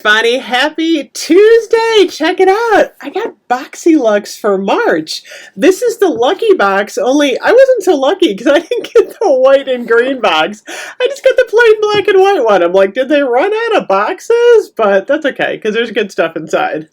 Bonnie, happy Tuesday! Check it out. I got BOXYLUXE for March. This is the lucky box, only I wasn't so lucky because I didn't get the white and green box. I just got the plain black and white one. I'm like, did they run out of boxes? But that's okay because there's good stuff inside.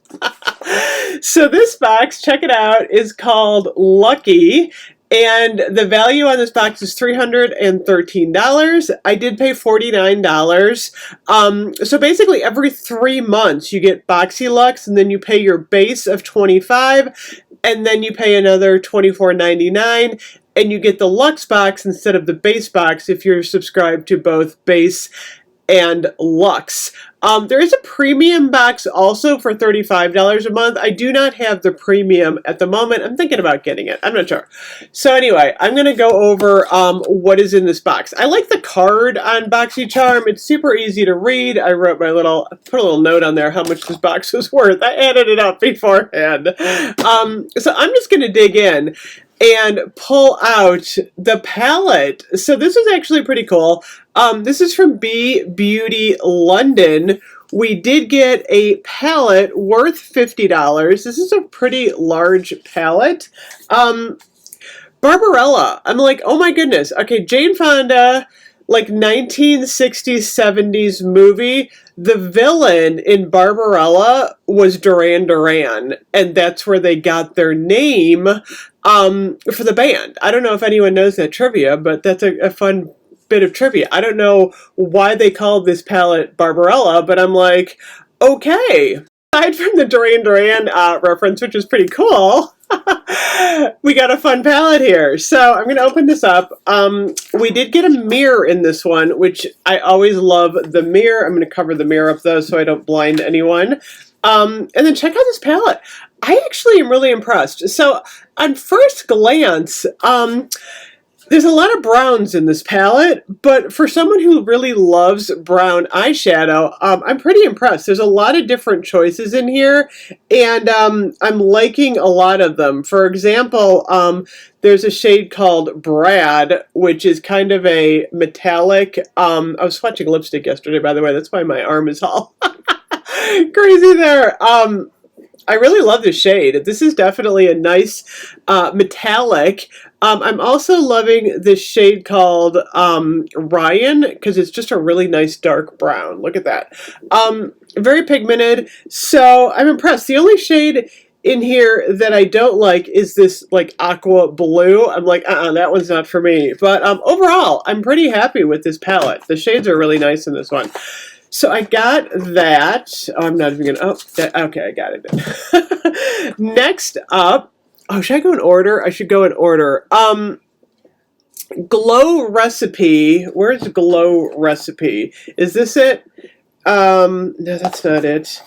So this box, check it out, is called Lucky. And the value on this box is $313. I did pay $49. So basically every 3 months you get BOXYLUXE, and then you pay your base of $25, and then you pay another $24.99, and you get the Luxe box instead of the base box if you're subscribed to both base and Luxe. There is a premium box also for $35 a month. I do not have the premium at the moment. I'm thinking about getting it. I'm not sure. So anyway, I'm going to go over what is in this box. I like the card on BOXYCHARM. It's super easy to read. I wrote put a little note on there how much this box was worth. I added it up beforehand. So I'm just going to dig in and pull out the palette. So this is actually pretty cool. This is from B Beauty London. We did get a palette worth $50. This is a pretty large palette. Barbarella. I'm like, oh my goodness. Okay, Jane Fonda, like 1960s, 70s movie. The villain in Barbarella was Duran Duran, and that's where they got their name for the band. I don't know if anyone knows that trivia, but that's a fun bit of trivia. I don't know why they called this palette Barbarella, but I'm like, okay. Aside from the Duran Duran reference, which is pretty cool, we got a fun palette here. So I'm going to open this up. We did get a mirror in this one, which I always love the mirror. I'm going to cover the mirror up though so I don't blind anyone. And then check out this palette. I actually am really impressed. So on first glance, there's a lot of browns in this palette, but for someone who really loves brown eyeshadow, I'm pretty impressed. There's a lot of different choices in here, and I'm liking a lot of them. For example, there's a shade called Brad, which is kind of a metallic. I was swatching lipstick yesterday, by the way. That's why my arm is all crazy there. I really love this shade. This is definitely a nice metallic. I'm also loving this shade called Ryan because it's just a really nice dark brown. Look at that. Very pigmented. So I'm impressed. The only shade in here that I don't like is this like aqua blue. I'm like, that one's not for me. But overall, I'm pretty happy with this palette. The shades are really nice in this one. So I got that. Oh, I'm not even gonna. Okay, I got it. Next up, should I go in order? I should go in order. Glow Recipe. Where's Glow Recipe? Is this it? No, that's not it.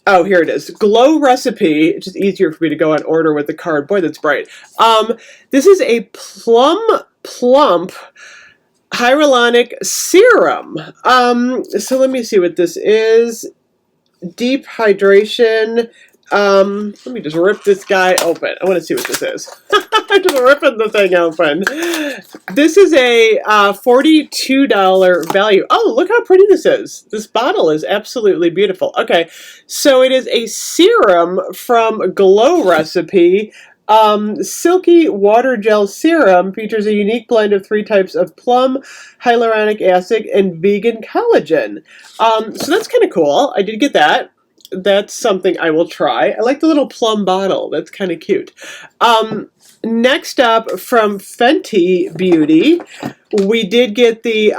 Oh, here it is. Glow Recipe. It's just easier for me to go in order with the card. Boy, that's bright. This is a plump hyaluronic serum. So let me see what this is. Deep hydration. Let me just rip this guy open. I want to see what this is. I'm just ripping the thing open. This is a $42 value. Oh, look how pretty this is. This bottle is absolutely beautiful. Okay, so it is a serum from Glow Recipe. Silky Water Gel Serum features a unique blend of 3 types of plum, hyaluronic acid, and vegan collagen. So that's kind of cool. I did get that. That's something I will try. I like the little plum bottle. That's kind of cute. Next up, from Fenty Beauty, we did get the...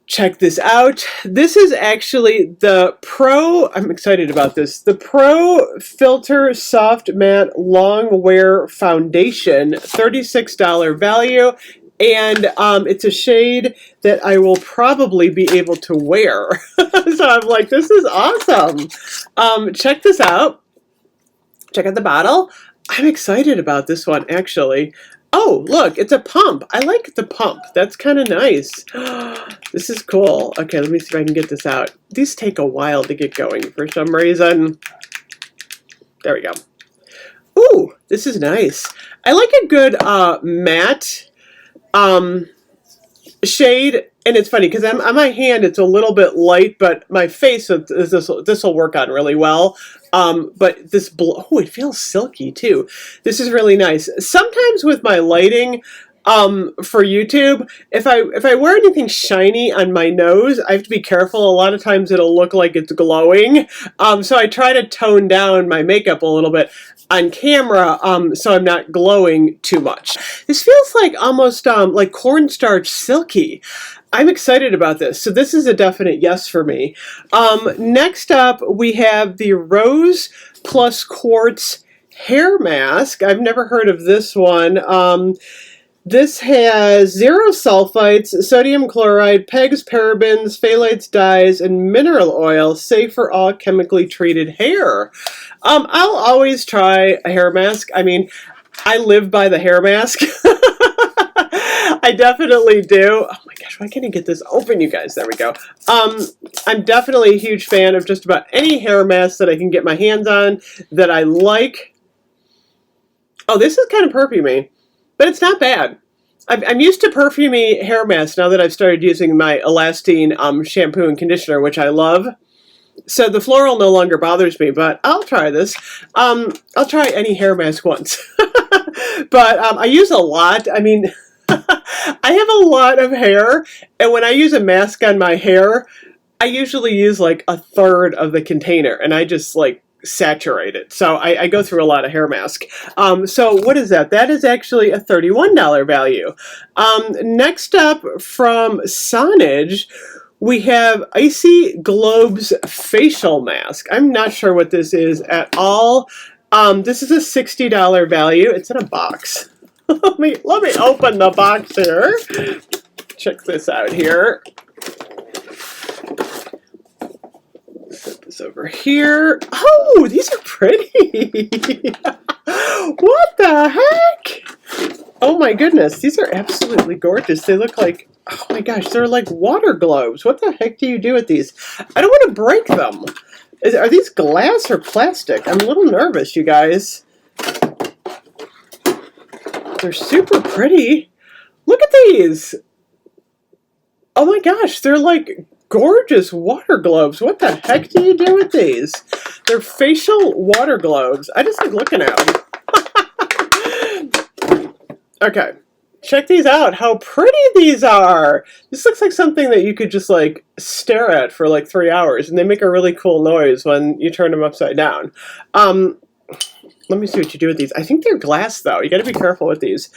check this out. This is actually the Pro, I'm excited about this, the Pro Filter Soft Matte Long Wear Foundation, $36 value, and it's a shade that I will probably be able to wear. So I'm like, this is awesome. Check this out. Check out the bottle. I'm excited about this one, actually. Oh, look, it's a pump. I like the pump. That's kind of nice. This is cool. Okay, let me see if I can get this out. These take a while to get going for some reason. There we go. Ooh, this is nice. I like a good matte shade. And it's funny because on my hand it's a little bit light, but my face this will work on really well. But this oh, it feels silky too. This is really nice. Sometimes with my lighting, for YouTube, if I wear anything shiny on my nose, I have to be careful. A lot of times it'll look like it's glowing. So I try to tone down my makeup a little bit on camera, so I'm not glowing too much. This feels like almost like cornstarch silky. I'm excited about this. So this is a definite yes for me. Next up, we have the Rose Plus Quartz hair mask. I've never heard of this one. This has 0 sulfites, sodium chloride, pegs, parabens, phthalates, dyes, and mineral oil, safe for all chemically treated hair. I'll always try a hair mask. I mean, I live by the hair mask. I definitely do. Oh my gosh, why can't I get this open, you guys? There we go. I'm definitely a huge fan of just about any hair mask that I can get my hands on that I like. Oh, this is kind of perfumey, but it's not bad. I'm used to perfumey hair masks now that I've started using my Elastine shampoo and conditioner, which I love. So the floral no longer bothers me, but I'll try this. I'll try any hair mask once. But I use a lot. I mean, I have a lot of hair, and when I use a mask on my hair, I usually use like 1/3 of the container, and I just like saturate it. So I go through a lot of hair mask. So what is that? That is actually a $31 value. Next up from Sonage, we have Icy Globes facial mask. I'm not sure what this is at all. This is a $60 value. It's in a box. let me open the box here. Check this out here. Set this over here. Oh, these are pretty. What the heck? Oh my goodness, these are absolutely gorgeous. They look like, oh my gosh, they're like water globes. What the heck do you do with these? I don't want to break them. Are these glass or plastic? I'm a little nervous, you guys. They're super pretty. Look at these. Oh my gosh, they're like gorgeous water globes. What the heck do you do with these? They're facial water globes. I just like looking at them. Okay, check these out. How pretty these are. This looks like something that you could just like stare at for like 3 hours, and they make a really cool noise when you turn them upside down. Let me see what you do with these. I think they're glass though. You got to be careful with these.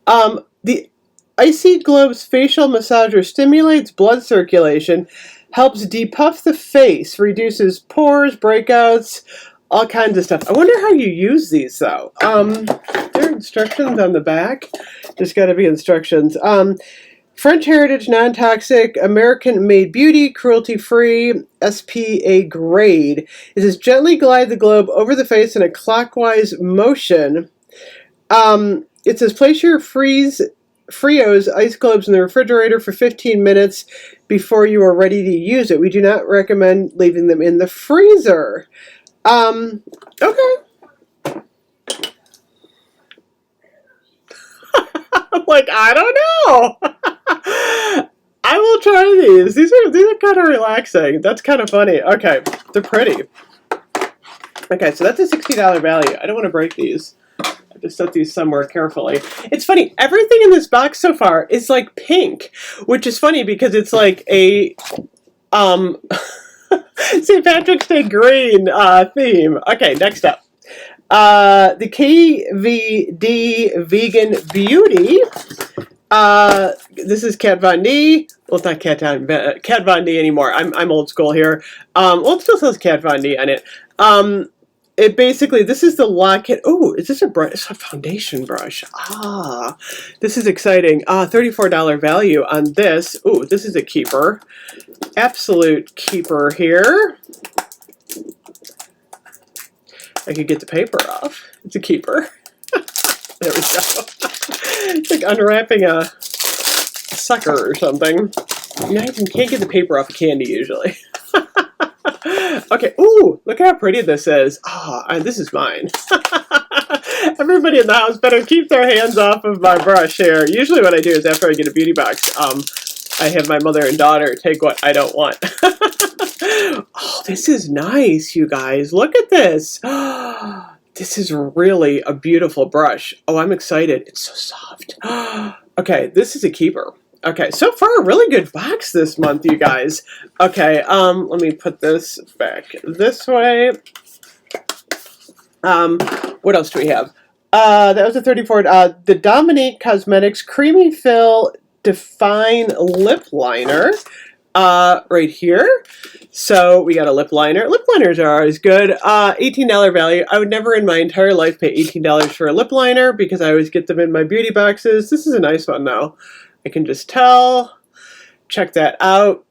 The Icy Globes facial massager stimulates blood circulation, helps depuff the face, reduces pores, breakouts, all kinds of stuff. I wonder how you use these though. There are instructions on the back. There's got to be instructions. French heritage, non-toxic, American-made beauty, cruelty-free, SPA grade. It says gently glide the globe over the face in a clockwise motion. It says place your Frios ice globes in the refrigerator for 15 minutes before you are ready to use it. We do not recommend leaving them in the freezer. Okay. I'm like, I don't know. I will try these. These are kind of relaxing. That's kind of funny. Okay, they're pretty. Okay, so that's a $60 value. I don't want to break these. I just set these somewhere carefully. It's funny, everything in this box so far is like pink, which is funny because it's like a St. Patrick's Day green theme. Okay, next up. The KVD Vegan Beauty. This is Kat Von D. Well, it's not Kat Von D anymore. I'm old school here. Well, it still says Kat Von D on it. It basically, this is the Locket. Oh, is this a brush? It's a foundation brush. Ah, this is exciting. $34 value on this. Oh, this is a keeper. Absolute keeper here. I could get the paper off. It's a keeper. There we go. It's like unwrapping a sucker or something. You can't get the paper off of candy usually. Okay, ooh, look how pretty this is. Ah, this is mine. Everybody in the house better keep their hands off of my brush here. Usually what I do is after I get a beauty box, I have my mother and daughter take what I don't want. Oh, this is nice, you guys. Look at this. This is really a beautiful brush. Oh, I'm excited. It's so soft. Okay, this is a keeper. Okay, so far a really good box this month, you guys. Okay, let me put this back this way. What else do we have? That was a 34. The Dominique Cosmetics Creamy Fill Define Lip Liner. Right here. So we got a lip liner. Lip liners are always good. $18 value. I would never in my entire life pay $18 for a lip liner because I always get them in my beauty boxes. This is a nice one though. I can just tell. Check that out.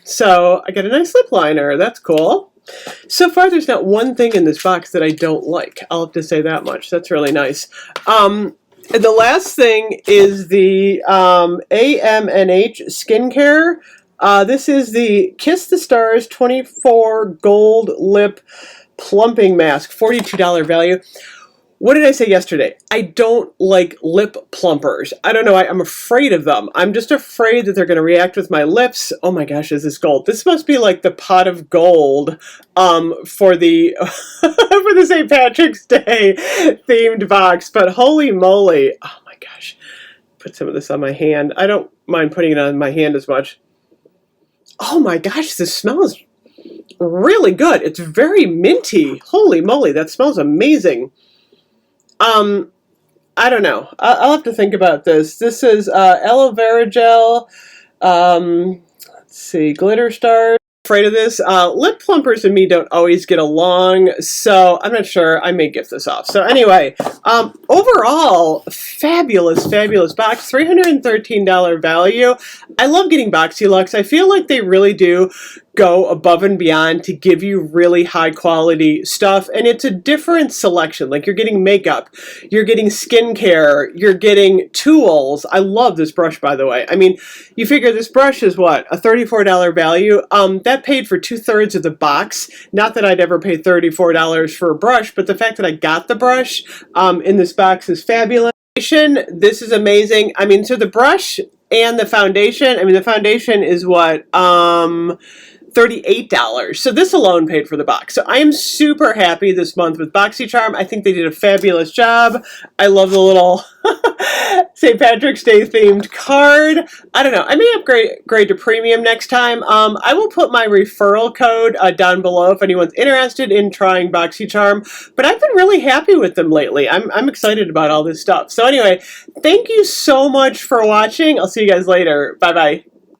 So I got a nice lip liner. That's cool. So far there's not one thing in this box that I don't like. I'll have to say that much. That's really nice. The last thing is the AMNH skincare. This is the Kiss the Stars 24 Gold Lip Plumping Mask, $42 value. What did I say yesterday? I don't like lip plumpers. I don't know. I'm afraid of them. I'm just afraid that they're going to react with my lips. Oh my gosh, is this gold? This must be like the pot of gold for the for the St. Patrick's Day themed box. But holy moly. Oh my gosh. Put some of this on my hand. I don't mind putting it on my hand as much. Oh my gosh, this smells really good. It's very minty. Holy moly, that smells amazing. I don't know. I'll have to think about this. This is aloe vera gel. Let's see, glitter stars. Afraid of this. Lip plumpers and me don't always get along, so I'm not sure. I may gift this off. So anyway, overall, fabulous, fabulous box. $313 value. I love getting BOXYLUXE. I feel like they really do go above and beyond to give you really high quality stuff, and it's a different selection. Like you're getting makeup, you're getting skincare, you're getting tools. I love this brush, by the way. I mean, you figure this brush is what, a $34 value. That paid for 2/3 of the box. Not that I'd ever pay $34 for a brush, but the fact that I got the brush in this box is fabulous. This is amazing. I mean, so the brush and the foundation, I mean, the foundation is what, $38. So this alone paid for the box. So I am super happy this month with BOXYCHARM. I think they did a fabulous job. I love the little St. Patrick's Day themed card. I don't know. I may upgrade to premium next time. I will put my referral code down below if anyone's interested in trying BOXYCHARM. But I've been really happy with them lately. I'm excited about all this stuff. So anyway, thank you so much for watching. I'll see you guys later. Bye-bye.